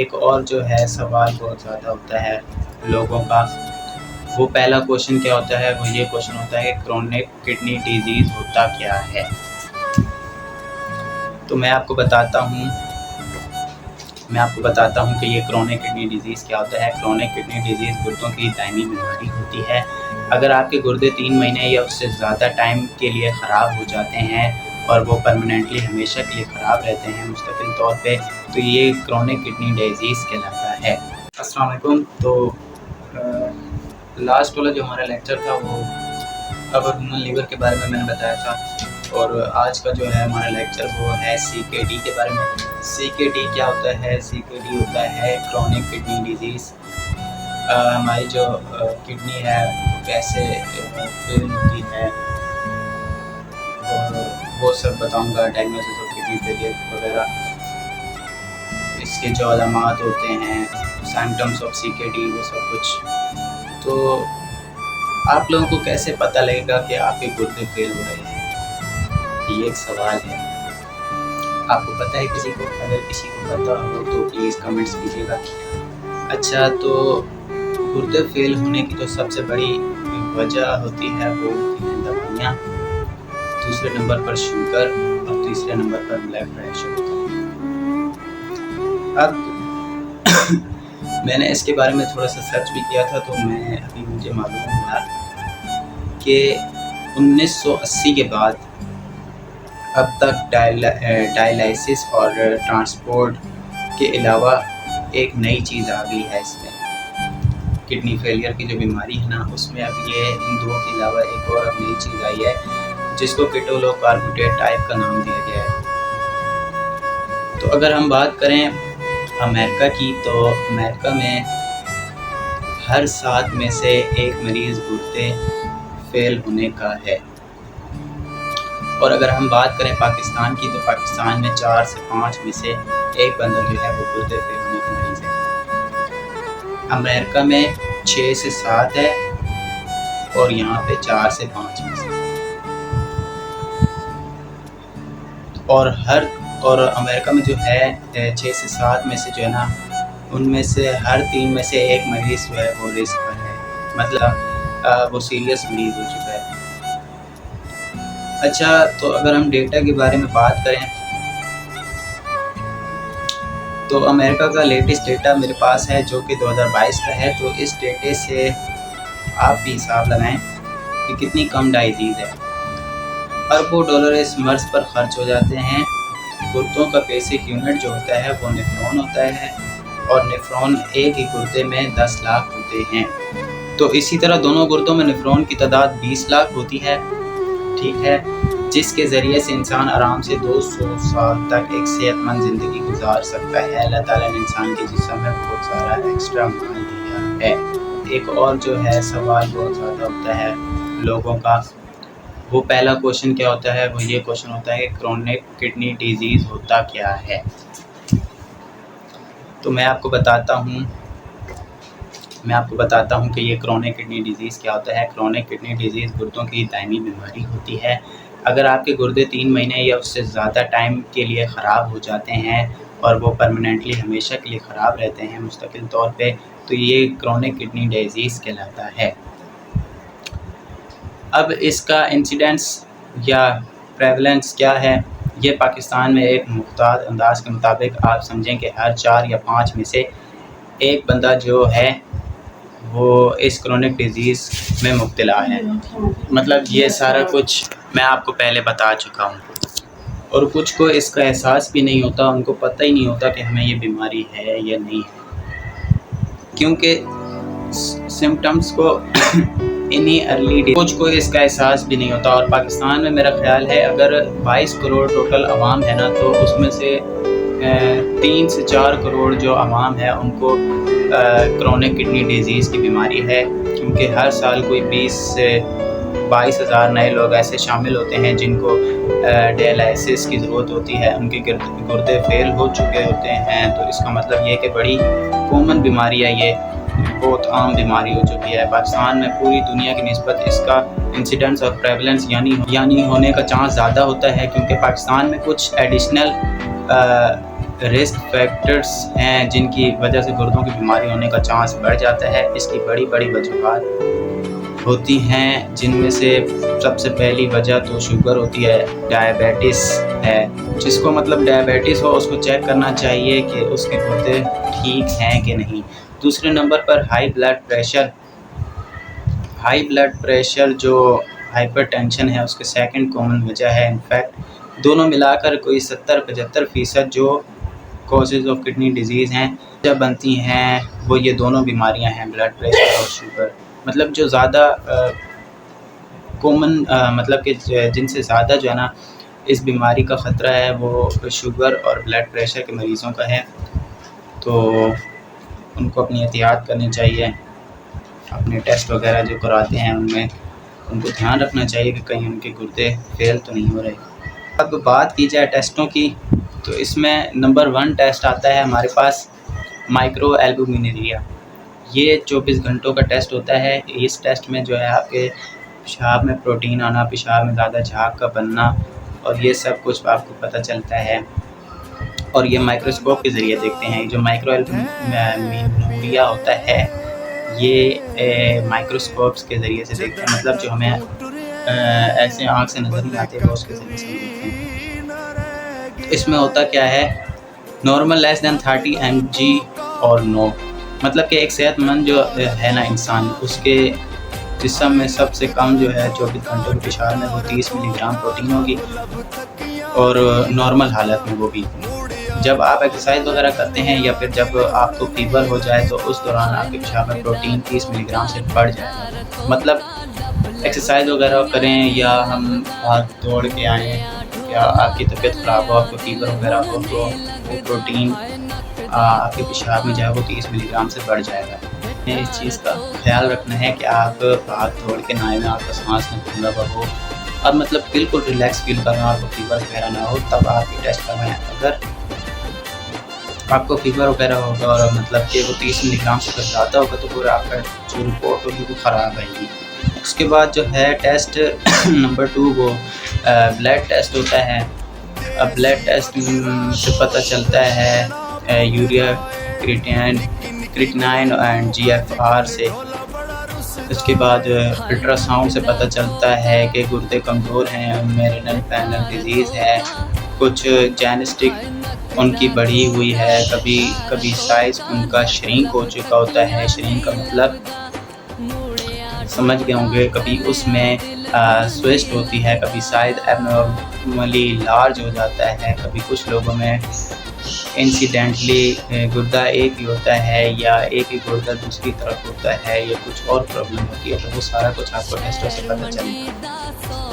एक और जो है सवाल बहुत ज़्यादा होता है लोगों का। वो पहला क्वेश्चन क्या होता है, वो ये क्वेश्चन होता है कि क्रोनिक किडनी डिजीज़ होता क्या है। तो मैं आपको बताता हूँ कि ये क्रोनिक किडनी डिजीज़ क्या होता है। क्रोनिक किडनी डिजीज़ गुर्दों की दायमी बीमारी होती है। अगर आपके गुर्दे 3 महीने या उससे ज़्यादा टाइम के लिए ख़राब हो जाते हैं और वो परमानेंटली हमेशा के लिए ख़राब रहते हैं मुस्तकिल तौर पे, तो ये क्रोनिक किडनी डिजीज़ कहलाता है। अस्सलाम वालेकुम। तो लास्ट वाला जो हमारा लेक्चर था वो अबडोमिनल लीवर के बारे में मैंने बताया था, और आज का जो है हमारा लेक्चर वो है CKD के बारे में। CKD क्या होता है? CKD होता है क्रोनिक किडनी डिजीज़। हमारी जो किडनी है वो कैसे फेल होती है और वो सब बताऊंगा, डायग्नोसिस ऑफ किडनी फेलियर वगैरह, इसके जो अलामात होते हैं, सिम्टम्स ऑफ CKD, वो सब कुछ। तो आप लोगों को कैसे पता लगेगा कि आपके गुर्दे फेल हो रहे हैं, ये एक सवाल है। आपको पता है किसी को? अगर किसी को पता हो तो प्लीज़ कमेंट्स कीजिएगा। अच्छा, तो गुर्दे फेल होने की जो सबसे बड़ी वजह होती है वो होती है दवाइयाँ, दूसरे नंबर पर शुगर और तीसरे नंबर पर ब्लड प्रेशर होता है। अब मैंने इसके बारे में थोड़ा सा सर्च भी किया था, तो मुझे मालूम हुआ कि 1980 के बाद अब तक डायलिसिस और ट्रांसपोर्ट के अलावा एक नई चीज़ आ गई है इसमें। किडनी फेलियर की जो बीमारी है ना, उसमें अब ये इन दो के अलावा एक और अब नई चीज़ आई है जिसको कीटोलोकार्बोनेट टाइप का नाम दिया गया है। तो अगर हम बात करें अमेरिका की, तो अमेरिका में हर 7 में से एक मरीज़ गुर्दे फेल होने का है। और अगर हम बात करें पाकिस्तान की, तो पाकिस्तान में 4 से 5 में से एक बंदा जो है वो गुर्दे फेल होने का मरीज़ है। अमेरिका में 6 से 7 है और यहाँ पे 4 से 5 में से। और अमेरिका में जो है 6 से 7 में से जो है ना, उनमें से हर 3 में से एक मरीज़ जो है वो रिस्क पर है, मतलब वो सीरियस मरीज़ हो चुका है। अच्छा, तो अगर हम डेटा के बारे में बात करें तो अमेरिका का लेटेस्ट डेटा मेरे पास है जो कि 2022 का है। तो इस डेटे से आप भी हिसाब लगाएं कि कितनी कम डिजीज़ है। अरबों डॉलर इस मर्ज़ पर ख़र्च हो जाते हैं। गुर्दों का बेसिक यूनिट जो होता है वो नेफ्रॉन होता है, और नेफ्रॉन एक ही गुर्दे में 10 लाख होते हैं। तो इसी तरह दोनों गुर्दों में नेफ्रॉन की तादाद 20 लाख होती है, ठीक है, जिसके ज़रिए से इंसान आराम से 200 साल तक एक सेहतमंद ज़िंदगी गुजार सकता है। अल्लाह ताला ने इंसान के जिस्म में बहुत सारा एक्स्ट्रा माल दिया है। एक और जो है सवाल बहुत ज़्यादा होता है लोगों का। वो पहला क्वेश्चन क्या होता है, वो ये क्वेश्चन होता है कि क्रोनिक किडनी डिजीज़ होता क्या है। तो मैं आपको बताता हूँ कि ये क्रोनिक किडनी डिजीज़ क्या होता है। क्रोनिक किडनी डिजीज़ गुर्दों की दायमी बीमारी होती है। अगर आपके गुर्दे 3 महीने या उससे ज़्यादा टाइम के लिए ख़राब हो जाते हैं और वो परमानेंटली हमेशा के लिए ख़राब रहते हैं मुस्तकिल तौर पे, तो ये क्रोनिक किडनी डिजीज़ कहलाता है। अब इसका इंसिडेंस या प्रेवलेंस क्या है, ये पाकिस्तान में एक मुख्तार अंदाज़ के मुताबिक आप समझें कि हर 4 या 5 में से एक बंदा जो है वो इस क्रोनिक डिजीज़ में मुब्तला है। मतलब ये सारा कुछ मैं आपको पहले बता चुका हूँ, और कुछ को इसका एहसास भी नहीं होता, उनको पता ही नहीं होता कि हमें ये बीमारी है या नहीं है, क्योंकि सिम्टम्स को इन्हीं अर्ली कुछ को इसका एहसास भी नहीं होता। और पाकिस्तान में मेरा ख्याल है अगर 22 करोड़ टोटल आवाम है ना, तो उसमें से 3 से 4 करोड़ जो आवाम है उनको क्रोनिक किडनी डिजीज़ की बीमारी है, क्योंकि हर साल कोई 20 से 22 हज़ार नए लोग ऐसे शामिल होते हैं जिनको डायलिसिस की ज़रूरत होती है, उनके गुर्दे फेल हो चुके होते हैं। तो इसका मतलब ये कि बड़ी कॉमन बीमारी है, ये बहुत आम बीमारी हो चुकी है। पाकिस्तान में पूरी दुनिया की निस्बत इसका इंसिडेंस और प्रेवलेंस यानी होने का चांस ज़्यादा होता है, क्योंकि पाकिस्तान में कुछ एडिशनल रिस्क फैक्टर्स हैं जिनकी वजह से गुर्दों की बीमारी होने का चांस बढ़ जाता है। इसकी बड़ी बड़ी वजूहात होती हैं, जिनमें से सबसे पहली वजह तो शुगर होती है, डायबिटीज़ है। जिसको मतलब डायबिटीज़ हो उसको चेक करना चाहिए कि उसके गुर्दे ठीक हैं कि नहीं। दूसरे नंबर पर हाई ब्लड प्रेशर जो हाइपरटेंशन है उसके सेकंड कॉमन वजह है। इनफैक्ट दोनों मिलाकर कोई 70-75% जो कॉजेज़ ऑफ किडनी डिजीज़ हैं जब बनती हैं वो ये दोनों बीमारियां हैं, ब्लड प्रेशर और शुगर। मतलब जो ज़्यादा कॉमन मतलब कि जिनसे ज़्यादा जो है ना इस बीमारी का ख़तरा है वो शुगर और ब्लड प्रेशर के मरीज़ों का है। तो उनको अपनी एहतियात करनी चाहिए। अपने टेस्ट वगैरह जो कराते हैं उनमें उनको ध्यान रखना चाहिए कि कहीं उनके गुर्दे फेल तो नहीं हो रहे। अब बात की जाए टेस्टों की, तो इसमें नंबर 1 टेस्ट आता है हमारे पास माइक्रो एल्बुमिनुरिया। ये 24 घंटों का टेस्ट होता है। इस टेस्ट में जो है आपके पेशाब में प्रोटीन आना, पेशाब में ज़्यादा झाग का बनना और ये सब कुछ आपको पता चलता है, और ये माइक्रोस्कोप के ज़रिए देखते हैं। जो माइक्रो एल्बुमिनुरिया होता है ये माइक्रोस्कोप्स के ज़रिए से देखते हैं, मतलब जो हमें ऐसे आँख से नज़र नहीं आते वो उसके ज़रिए से देखते हैं। इसमें होता क्या है, नॉर्मल लेस दैन 30 mg और नो, मतलब कि एक सेहतमंद जो है ना इंसान, उसके जिस्म में सबसे कम जो है 24 घंटों के पेशाब में वो 30 मिलीग्राम प्रोटीन होगी, और नॉर्मल हालत में वो भी। जब आप एक्सरसाइज वगैरह करते हैं या फिर जब आपको फीवर हो जाए तो उस दौरान आपके पेशाब में प्रोटीन 30 मिलीग्राम से बढ़ जाए। मतलब एक्सरसाइज वगैरह करें या हम भाग दौड़ के आएँ या आपकी तबीयत ख़राब हो, आपको फीवर वगैरह हो, तो वो प्रोटीन आपके पेशाब में जो है वो 30 मिलीग्राम से बढ़ जाएगा। इस चीज़ का ख्याल रखना है कि आप भाग दौड़ के ना आए, आपका सांस में फूला हुआ हो, अब मतलब बिल्कुल रिलैक्स फील करना, आपको फीवर वगैरह ना हो, तब आप ये टेस्ट करवाएं। अगर आपको फीवर वगैरह होगा और मतलब कि वो 30 मिलीग्राम से कुछ ज़्यादा होगा तो पूरा आपका जो रिपोर्ट होगी वो ख़राब आएगी। उसके बाद जो है टेस्ट नंबर 2 वो ब्लड टेस्ट होता है। अब ब्लड टेस्ट से पता चलता है यूरिया, क्रिएटिनिन एंड GFR से। उसके बाद अल्ट्रासाउंड से पता चलता है कि गुर्दे कमज़ोर हैं, उनमें रेनल पैनल डिजीज़ है, कुछ जेनेटिक उनकी बढ़ी हुई है, कभी कभी साइज़ उनका श्रिंक हो चुका होता है। श्रिंक का मतलब समझ गए होंगे, कभी उसमें स्विस्ट होती है, कभी साइज़ एबनॉर्मली लार्ज हो जाता है, कभी कुछ लोगों में इंसिडेंटली गुर्दा एक ही होता है या एक ही गुर्दा दूसरी तरफ होता है या कुछ और प्रॉब्लम होती है। तो वो सारा कुछ आपको टेस्टों से पता चलेगा।